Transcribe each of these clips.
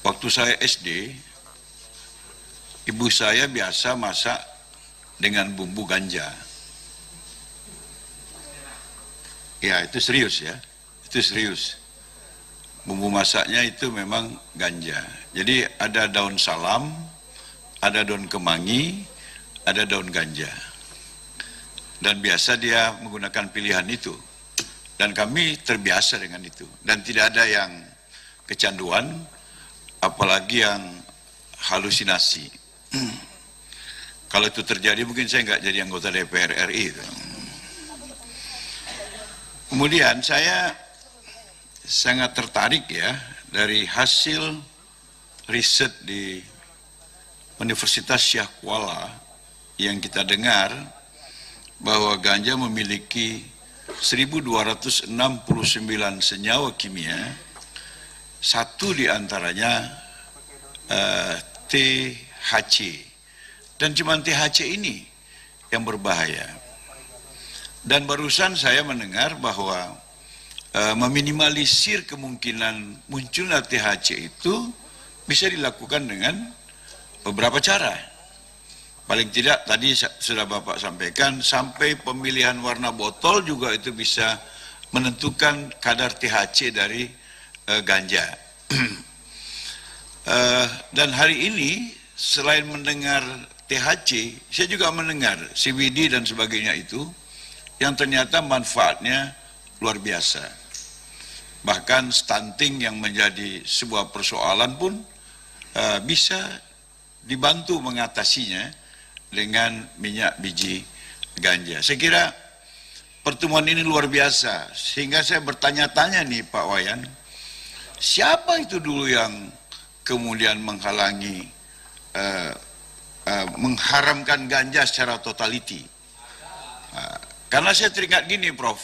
Waktu saya SD, ibu saya biasa masak dengan bumbu ganja. Ya, itu serius ya. Itu serius. Bumbu masaknya itu memang ganja. Jadi ada daun salam, ada daun kemangi, ada daun ganja. Dan biasa dia menggunakan pilihan itu. Dan kami terbiasa dengan itu. Dan tidak ada yang kecanduan, apalagi yang halusinasi. Kalau itu terjadi mungkin saya nggak jadi anggota DPR RI. Kemudian saya sangat tertarik ya dari hasil riset di Universitas Syah Kuala yang kita dengar bahwa ganja memiliki 1269 senyawa kimia, satu diantaranya THC, dan cuma THC ini yang berbahaya. Dan barusan saya mendengar bahwa meminimalisir kemungkinan munculnya THC itu bisa dilakukan dengan beberapa cara. Paling tidak tadi sudah Bapak sampaikan, sampai pemilihan warna botol juga itu bisa menentukan kadar THC dari ganja. Dan hari ini selain mendengar THC, saya juga mendengar CBD dan sebagainya itu, yang ternyata manfaatnya luar biasa. Bahkan stunting yang menjadi sebuah persoalan pun bisa dibantu mengatasinya dengan minyak biji ganja. Saya kira pertemuan ini luar biasa, sehingga saya bertanya-tanya nih Pak Wayan, siapa itu dulu yang kemudian menghalangi, mengharamkan ganja secara totaliti? Karena saya teringat gini Prof,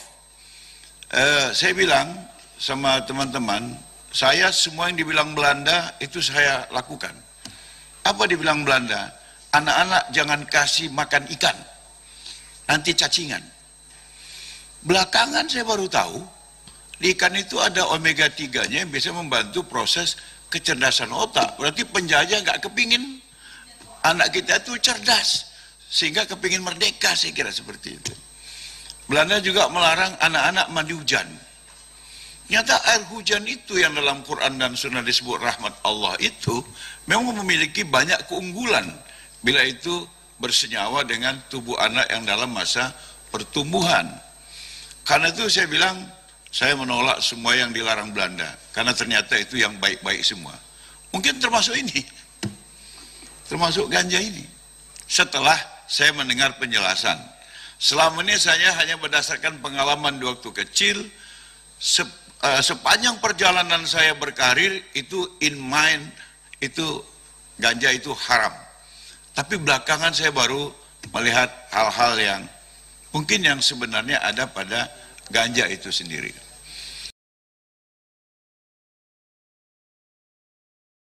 saya bilang sama teman-teman, saya semua yang dibilang Belanda itu saya lakukan. Apa dibilang Belanda? Anak-anak jangan kasih makan ikan, nanti cacingan. Belakangan saya baru tahu, di ikan itu ada omega 3-nya yang bisa membantu proses kecerdasan otak. Berarti penjajah nggak kepingin anak kita itu cerdas, sehingga kepingin merdeka, saya kira seperti itu. Belanda juga melarang anak-anak mandi hujan. Nyata air hujan itu yang dalam Quran dan Sunnah disebut rahmat Allah itu memang memiliki banyak keunggulan bila itu bersenyawa dengan tubuh anak yang dalam masa pertumbuhan. Karena itu saya bilang, saya menolak semua yang dilarang Belanda, karena ternyata itu yang baik-baik semua. Mungkin termasuk ini, termasuk ganja ini. Setelah saya mendengar penjelasan, selama ini saya hanya berdasarkan pengalaman di waktu kecil, sepanjang perjalanan saya berkarir itu in mind, itu ganja itu haram. Tapi belakangan saya baru melihat hal-hal yang mungkin yang sebenarnya ada pada ganja itu sendiri.